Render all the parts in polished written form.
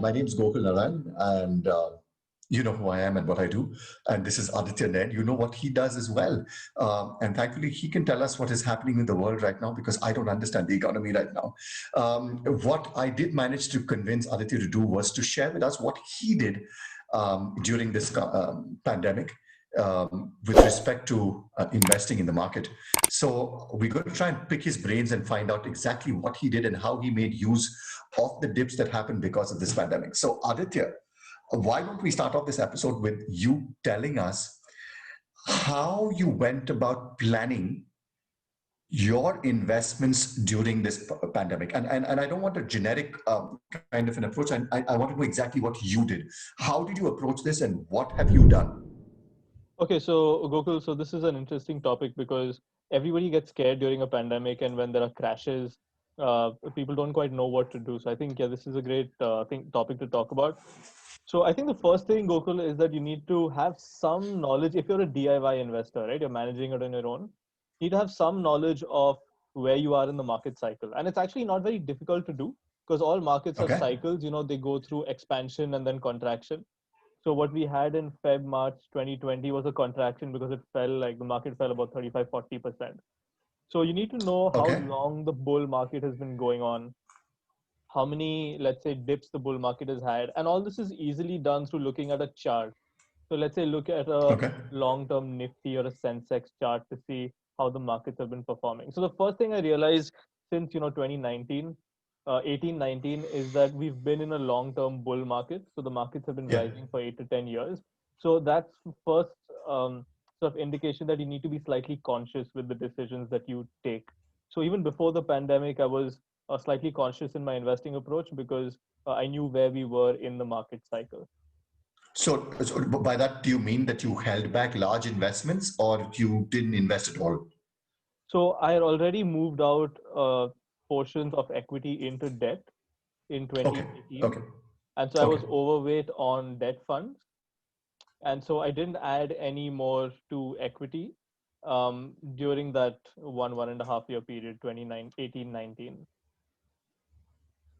My name is Gokul Narayan, and you know who I am and what I do. And this is Aditya Ned. You know what he does as well. And thankfully, he can tell us what is happening in the world right now because I don't understand the economy right now. What I did manage to convince Aditya to do was to share with us what he did during this pandemic with respect to investing in the market. So we're going to try and pick his brains and find out exactly what he did and how he made use of the dips that happened because of this pandemic. So Aditya, why don't we start off this episode with you telling us how you went about planning your investments during this pandemic? And I don't want a generic kind of an approach. I want to know exactly what you did. How did you approach this and what have you done? Okay, so Gokul, so this is an interesting topic because everybody gets scared during a pandemic, and when there are crashes, people don't quite know what to do. So I think this is a great topic to talk about. So I think the first thing, Gokul, is that you need to have some knowledge. If you're a DIY investor, right, you're managing it on your own, you need to have some knowledge of where you are in the market cycle. And it's actually not very difficult to do because all markets are Okay. cycles. They go through expansion and then contraction. So what we had in March 2020 was a contraction because the market fell about 35, 40%. So you need to know how Okay. long the bull market has been going on, how many, let's say, dips the bull market has had. And all this is easily done through looking at a chart. So let's say look at a Okay. long-term Nifty or a Sensex chart to see how the markets have been performing. So the first thing I realized since 2019, 18, 19 is that we've been in a long-term bull market. So the markets have been Yeah. rising for 8 to 10 years. So that's first sort of indication that you need to be slightly conscious with the decisions that you take. So even before the pandemic, I was slightly conscious in my investing approach because I knew where we were in the market cycle. So by that, do you mean that you held back large investments or you didn't invest at all? So I had already moved out portions of equity into debt in Okay. 2018. Okay. And so I Okay. was overweight on debt funds. And so I didn't add any more to equity during that 1.5 year period, 2018, 19.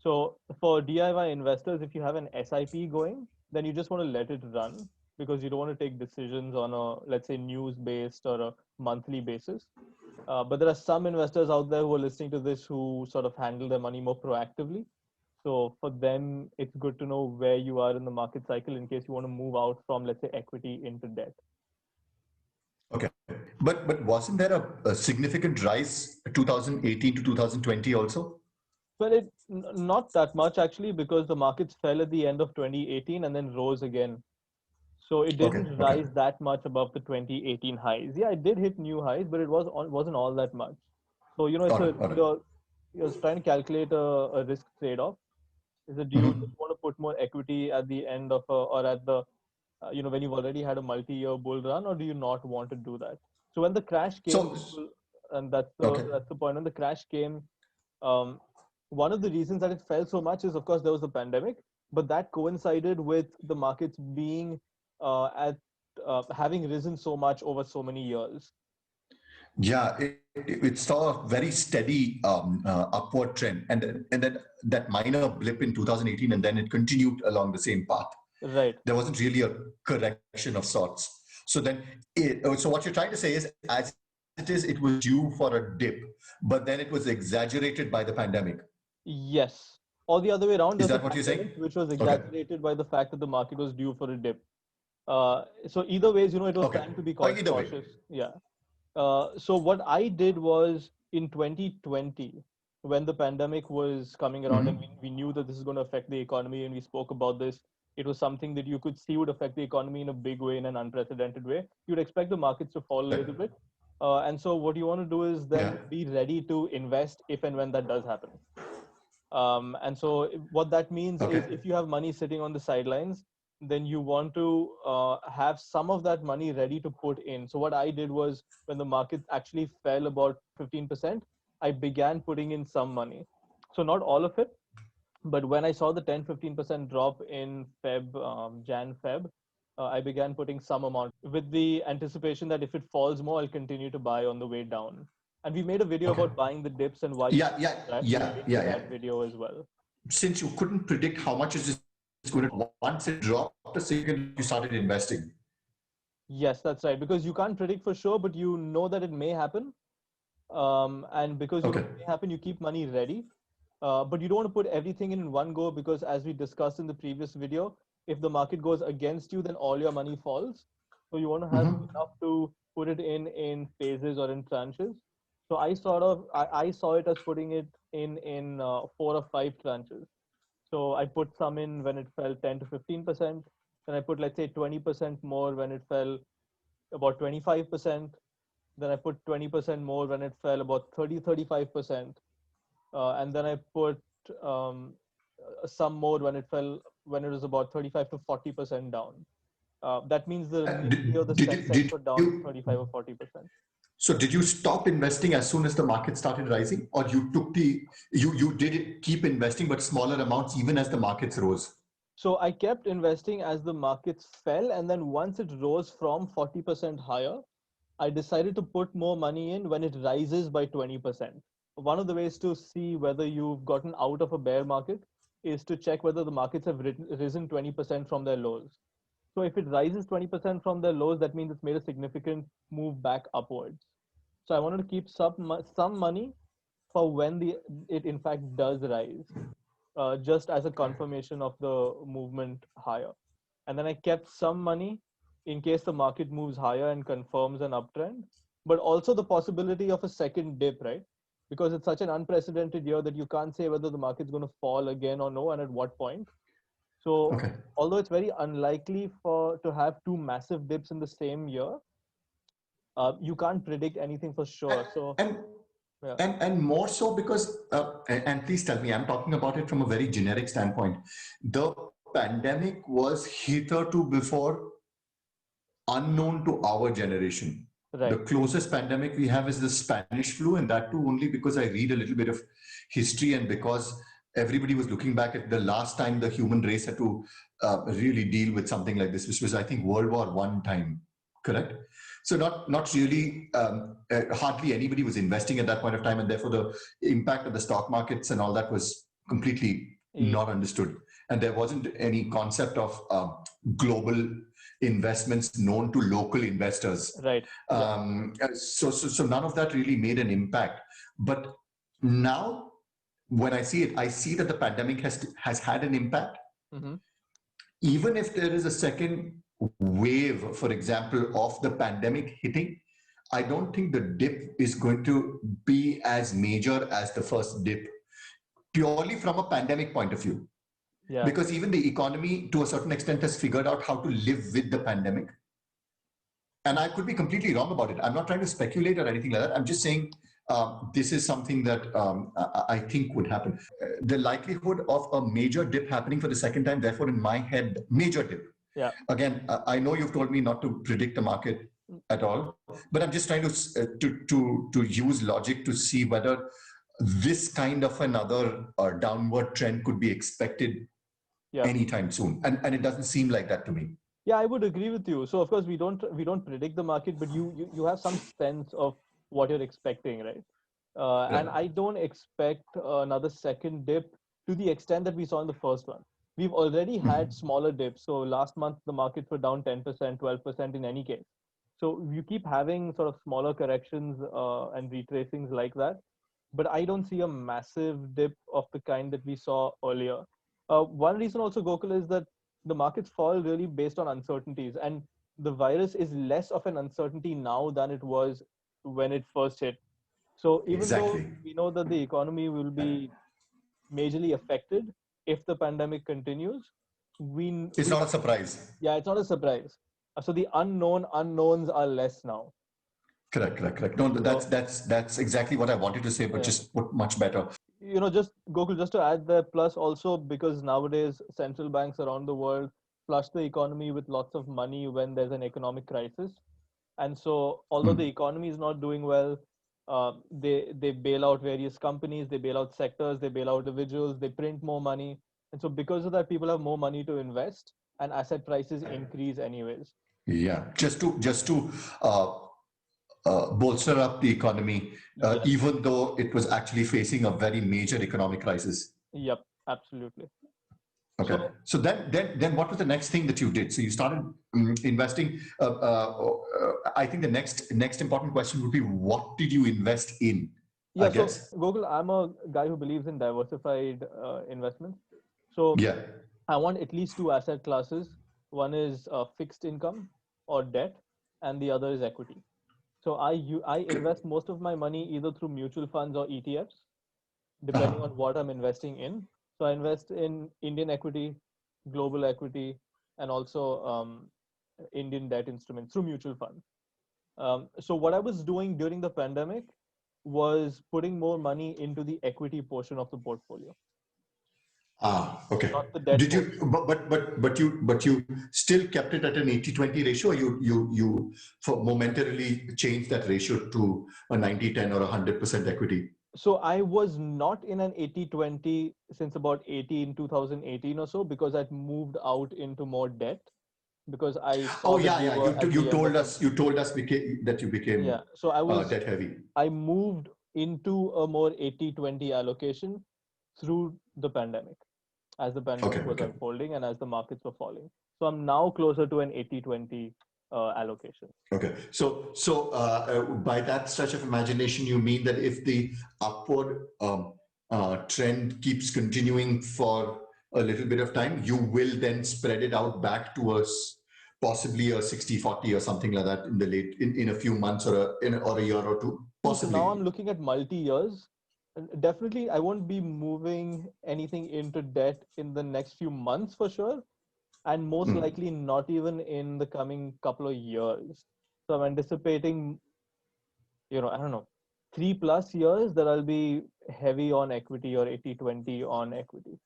So for DIY investors, if you have an SIP going, then you just want to let it run because you don't want to take decisions on a, let's say, news based or a monthly basis. But there are some investors out there who are listening to this who sort of handle their money more proactively. So for them, it's good to know where you are in the market cycle in case you want to move out from, let's say, equity into debt. Okay. But wasn't there a significant rise 2018 to 2020 also? Well, not that much actually because the markets fell at the end of 2018 and then rose again. So it Okay. didn't Okay. rise that much above the 2018 highs. Yeah, it did hit new highs, but it wasn't all that much. So All right. All right. you're trying to calculate a risk trade-off. Is that do you Mhm. just want to put more equity at the end of or at the when you've already had a multi-year bull run, or do you not want to do that? So when the crash came, So, and okay. that's the point. When the crash came, um, one of the reasons that it fell so much is, of course, there was the pandemic, but that coincided with the markets being at having risen so much over so many years. Yeah, it saw a very steady upward trend, and then that minor blip in 2018, and then it continued along the same path. Right. There wasn't really a correction of sorts. So what you're trying to say is, as it is, it was due for a dip, but then it was exaggerated by the pandemic. Yes. Or the other way around, Is there's that a what you're saying? pandemic which was Okay. exaggerated by the fact that the market was due for a dip. So either ways, it was Okay. time to be Either way. cautious. Yeah. So what I did was in 2020, when the pandemic was coming around and Hmm. we knew that this is going to affect the economy and we spoke about this, it was something that you could see would affect the economy in a big way, in an unprecedented way. You'd expect the markets to fall a Right. little bit. And so what you want to do is Yeah. then be ready to invest if and when that does happen. And so what that means Okay. is if you have money sitting on the sidelines, then you want to have some of that money ready to put in. So what I did was when the market actually fell about 15%, I began putting in some money. So not all of it, but when I saw the 10-15% drop in Feb, I began putting some amount with the anticipation that if it falls more, I'll continue to buy on the way down. And we made a video Okay. about buying the dips and why you Yeah. should Yeah. do that. So Yeah. link to Yeah. Yeah. that video as well. Since you couldn't predict how much is going to, once it dropped a significant, you started investing. Yes, that's right. Because you can't predict for sure, but you know that it may happen. And because you know Okay. it may happen, you keep money ready. But you don't want to put everything in one go because, as we discussed in the previous video, if the market goes against you, then all your money falls. So you want to have enough to put it in phases or in tranches. So I saw it as putting it in 4 or 5 tranches. So I put some in when it fell 10 to 15%. Then I put, let's say, 20% more when it fell about 25%. Then I put 20% more when it fell about 35%. And then I put um, some more when it was about 35 to 40% down. That means the remaining of the Sensex were down 35 or 40%. So did you stop investing as soon as the market started rising, or you took you did it, keep investing but smaller amounts even as the markets rose? So I kept investing as the markets fell, and then once it rose from 40% higher, I decided to put more money in when it rises by 20%. One of the ways to see whether you've gotten out of a bear market is to check whether the markets have risen 20% from their lows. So if it rises 20% from their lows, that means it's made a significant move back upwards. So I wanted to keep some money for when it in fact does rise, just as a confirmation of the movement higher. And then I kept some money in case the market moves higher and confirms an uptrend, but also the possibility of a second dip, right? Because it's such an unprecedented year that you can't say whether the market's going to fall again or no, and at what point. So, Okay. although it's very unlikely for to have two massive dips in the same year, you can't predict anything for sure. So, And yeah, and more so because and please tell me, I'm talking about it from a very generic standpoint. The pandemic was hitherto before unknown to our generation. The right, closest pandemic we have is the Spanish flu, and that too only because I read a little bit of history and because everybody was looking back at the last time the human race had to really deal with something like this, which was, I think, World War One time. Correct. So not really. Hardly anybody was investing at that point of time, and therefore the impact of the stock markets and all that was completely yeah, not understood. And there wasn't any concept of global investments known to local investors. right, yeah, So none of that really made an impact. But now, when I see it, I see that the pandemic has had an impact. mm-hmm. Even if there is a second wave, for example, of the pandemic hitting, I don't think the dip is going to be as major as the first dip, purely from a pandemic point of view. Yeah, Because even the economy, to a certain extent, has figured out how to live with the pandemic. And I could be completely wrong about it. I'm not trying to speculate or anything like that. I'm just saying this is something that I think would happen. The likelihood of a major dip happening for the second time, therefore, in my head, major dip. yeah. Again, I know you've told me not to predict the market at all, but I'm just trying to use logic to see whether this kind of another downward trend could be expected Yeah. anytime soon, and it doesn't seem like that to me. Yeah, I would agree with you. So of course we don't predict the market, but you have some sense of what you're expecting, right? And Right. I don't expect another second dip to the extent that we saw in the first one. We've already had smaller dips. So last month the markets were down 10%, 12% in any case. So you keep having sort of smaller corrections and retracings like that. But I don't see a massive dip of the kind that we saw earlier. One reason also, Gokul, is that the markets fall really based on uncertainties, and the virus is less of an uncertainty now than it was when it first hit. So even though Exactly. we know that the economy will be majorly affected if the pandemic continues, It's we not a surprise. yeah, it's not a surprise. So the unknown unknowns are less now. Correct. No, So that's exactly what I wanted to say, but yeah. just put much better. Just Gokul, just to add there, plus also because nowadays central banks around the world flush the economy with lots of money when there's an economic crisis. And so, although the economy is not doing well, they bail out various companies, they bail out sectors, they bail out individuals, they print more money, and so because of that, people have more money to invest, and asset prices increase anyways. Yeah, just to uh, bolster up the economy, Yep, even though it was actually facing a very major economic crisis. yep, absolutely. Okay. So then what was the next thing that you did? So you started investing. I think the next important question would be, what did you invest in? I Yeah, so guess. Gokul, I'm a guy who believes in diversified investments. So Yeah. I want at least two asset classes. One is fixed income or debt, and the other is equity. So I invest most of my money either through mutual funds or ETFs, depending on Uh-huh. what I'm investing in. So I invest in Indian equity, global equity, and also Indian debt instruments through mutual funds. So what I was doing during the pandemic was putting more money into the equity portion of the portfolio, Okay. not the debt Did you? portion. But you still kept it at an 80-20 ratio. Or you for momentarily changed that ratio to a 90-10 or 100% equity. So I was not in an 80-20 since about 2018 or so, because I'd moved out into more debt because I Oh saw that yeah, we yeah. were at You the end told of a, us that you became yeah. So debt heavy. I moved into a more 80-20 allocation through the pandemic, as the Okay, pandemic was okay. unfolding and as the markets were falling. So I'm now closer to an 80-20 allocation. Okay. So by that stretch of imagination, you mean that if the upward trend keeps continuing for a little bit of time, you will then spread it out back to us, possibly a 60-40 or something like that in the in a few months or a year or two, So now possibly. I'm looking at multi-years. Definitely, I won't be moving anything into debt in the next few months for sure, and most Mm. likely not even in the coming couple of years. So I'm anticipating, I don't know, 3+ years that I'll be heavy on equity or 80-20 on equity.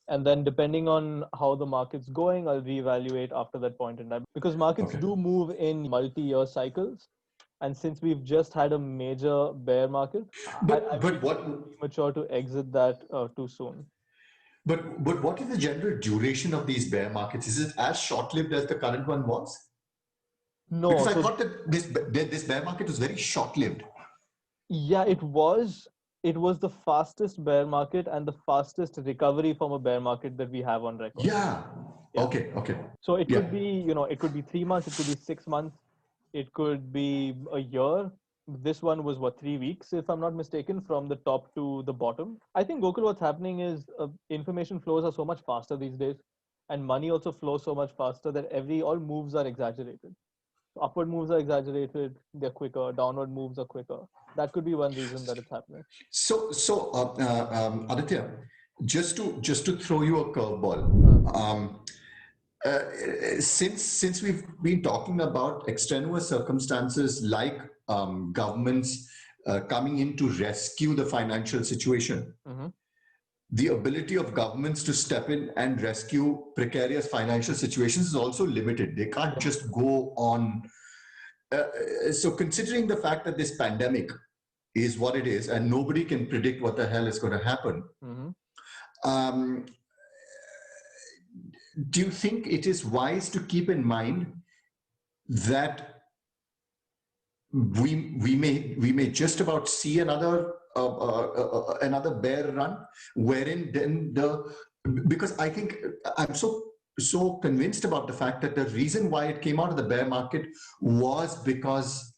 And then depending on how the market's going, I'll reevaluate after that point in time, because markets Okay. do move in multi-year cycles. And since we've just had a major bear market, I would be But what premature to exit that too soon. but what is the general duration of these bear markets? Is it as short-lived as the current one was? Because No, I so thought that this bear market was very short-lived. yeah, it was. It was the fastest bear market and the fastest recovery from a bear market that we have on record. Yeah. Yeah. Okay. Okay. So it Yeah. could be, it could be 3 months, it could be 6 months, it could be a year. This one was what, 3 weeks, if I'm not mistaken, from the top to the bottom. I think, Gokul, what's happening is information flows are so much faster these days, and money also flows so much faster that all moves are exaggerated. Upward moves are exaggerated, they're quicker. Downward moves are quicker. That could be one reason that it's happening. So, Aditya, just to throw you a curveball, uh, since we've been talking about extraneous circumstances like governments coming in to rescue the financial situation, Mm-hmm. the ability of governments to step in and rescue precarious financial situations is also limited. They can't Yeah. just go on. So, considering the fact that this pandemic is what it is, and nobody can predict what the hell is going to happen. Mm-hmm. Um, do you think it is wise to keep in mind that we may just about see another bear run, wherein then because I think I'm so convinced about the fact that the reason why it came out of the bear market was because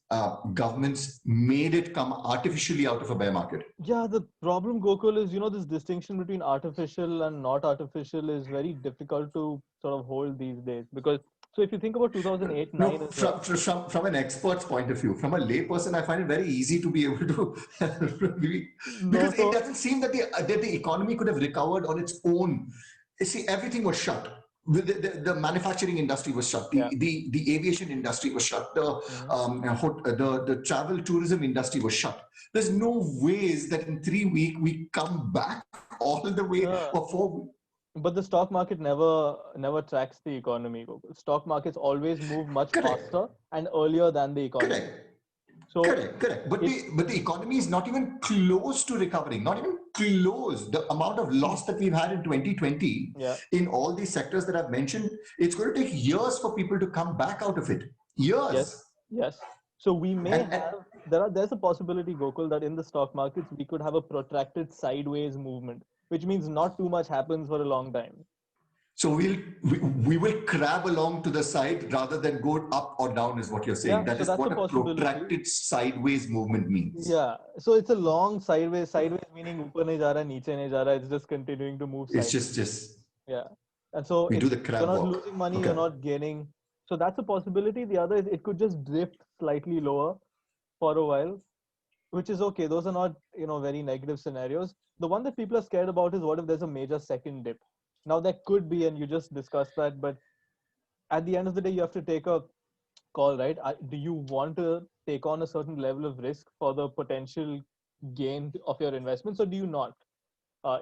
governments made it come artificially out of a bear market. Yeah, the problem, Gokul, is this distinction between artificial and not artificial is very difficult to sort of hold these days. Because so if you think about 2008, No, 9 as well. from an expert's point of view, from a layperson, I find it very easy to be able to No, because it so doesn't seem that the economy could have recovered on its own. You see, everything was shut. The manufacturing industry was shut. yeah. The aviation industry was shut. Mm-hmm. The travel tourism industry was shut. There's no ways that in 3 weeks we come back all the way No, or 4 weeks. but the stock market never tracks the economy, Gokul. Stock markets always move much Correct. faster and earlier than the economy. Correct. So Correct. But it the economy is not even close to recovering. Not even close. The amount of loss that we've had in 2020 yeah. in all these sectors that I've mentioned, it's going to take years for people to come back out of it. Yes, Years. yes. So we may And have there's a possibility, Gokul, that in the stock markets we could have a protracted sideways movement, which means not too much happens for a long time. So we will crab along to the side rather than go up or down, is what you're saying. Yeah, That so is that's a what a possibility. protracted sideways movement means. Yeah, so it's a long sideways. Sideways meaning ऊपर नहीं जा रहा, नीचे नहीं जा रहा. It's just continuing to move It's sideways. just Yeah, and so we do the you're crab not walk. losing money, Okay. you're not gaining. So that's a possibility. The other is it could just drift slightly lower for a while, which is okay. Those are not, very negative scenarios. The one that people are scared about is what if there's a major second dip. Now there could be, and you just discussed that, but at the end of the day, you have to take a call, right? Do you want to take on a certain level of risk for the potential gain of your investments, or do you not?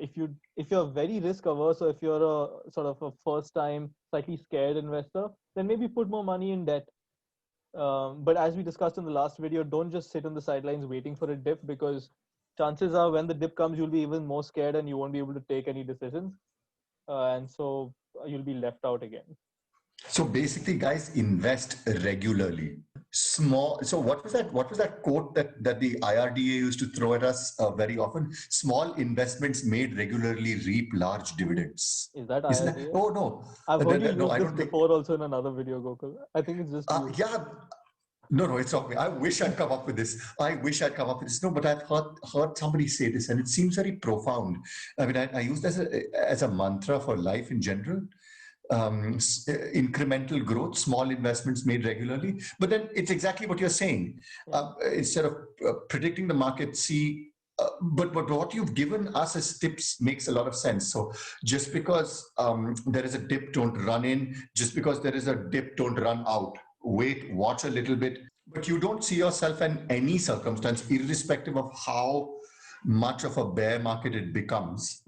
If you're very risk averse, or if you're a sort of a first time slightly scared investor, then maybe put more money in debt. But as we discussed in the last video, don't just sit on the sidelines waiting for a dip, because chances are when the dip comes, you'll be even more scared and you won't be able to take any decisions. And so you'll be left out again. So basically, guys, invest regularly. Small. So what was that? What was that quote that the IRDA used to throw at us very often? Small investments made regularly reap large dividends. Is that Isn't that? IRDA? Oh no, I've heard you no. use I this don't think. before also in another video, Gokul. I think it's just you. Yeah. No, it's not me. I wish I'd come up with this. I wish I'd come up with this. No, but I've heard somebody say this, and it seems very profound. I mean, I use this as a mantra for life in general. Incremental growth, small investments made regularly. But then it's exactly what you're saying. Instead of predicting the market, see. But what you've given us as tips makes a lot of sense. So just because there is a dip, don't run in. Just because there is a dip, don't run out. Wait, watch a little bit. But you don't see yourself in any circumstance, irrespective of how much of a bear market it becomes,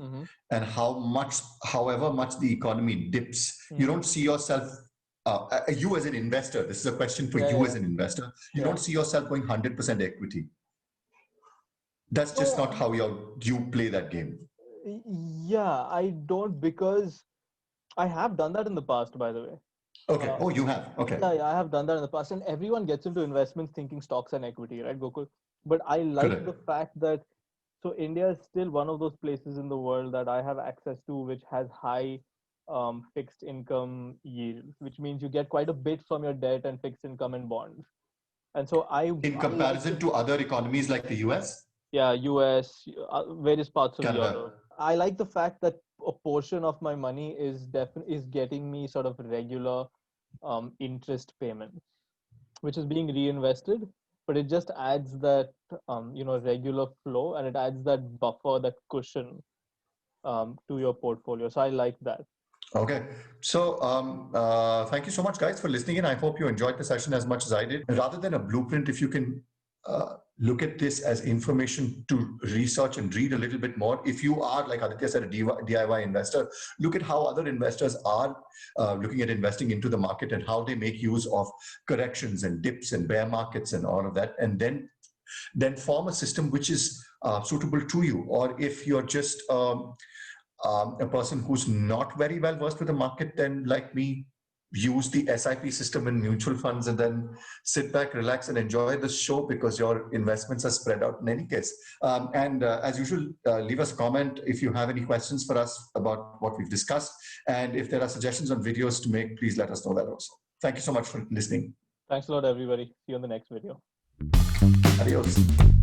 and however much the economy dips. You don't see yourself, you as an investor, this is a question for you as an investor, you don't see yourself going 100% equity. That's just not how you play that game. Yeah, I don't, because I have done that in the past, by the way. Okay. Oh, you have. Okay. Yeah, I have done that in the past, and everyone gets into investments thinking stocks and equity, right, Gokul? But I like the fact that India is still one of those places in the world that I have access to, which has high fixed income yields, which means you get quite a bit from your debt and fixed income and bonds. And so in comparison to other economies like the US? Yeah, US, various parts of Canada. Europe. I like the fact that a portion of my money is getting me sort of regular interest payments, which is being reinvested, but it just adds that regular flow, and it adds that buffer, that cushion to your portfolio. So I like that. Okay. So thank you so much, guys, for listening in. I hope you enjoyed the session as much as I did. Rather than a blueprint, if you can look at this as information to research and read a little bit more. If you are, like Aditya said, a DIY investor, look at how other investors are looking at investing into the market and how they make use of corrections and dips and bear markets and all of that. And then form a system which is suitable to you. Or if you're just a person who's not very well versed with the market, then like me, use the SIP system in mutual funds and then sit back, relax, and enjoy the show, because your investments are spread out in any case. And as usual, leave us a comment if you have any questions for us about what we've discussed. And if there are suggestions on videos to make, please let us know that also. Thank you so much for listening. Thanks a lot, everybody. See you on the next video. Adios.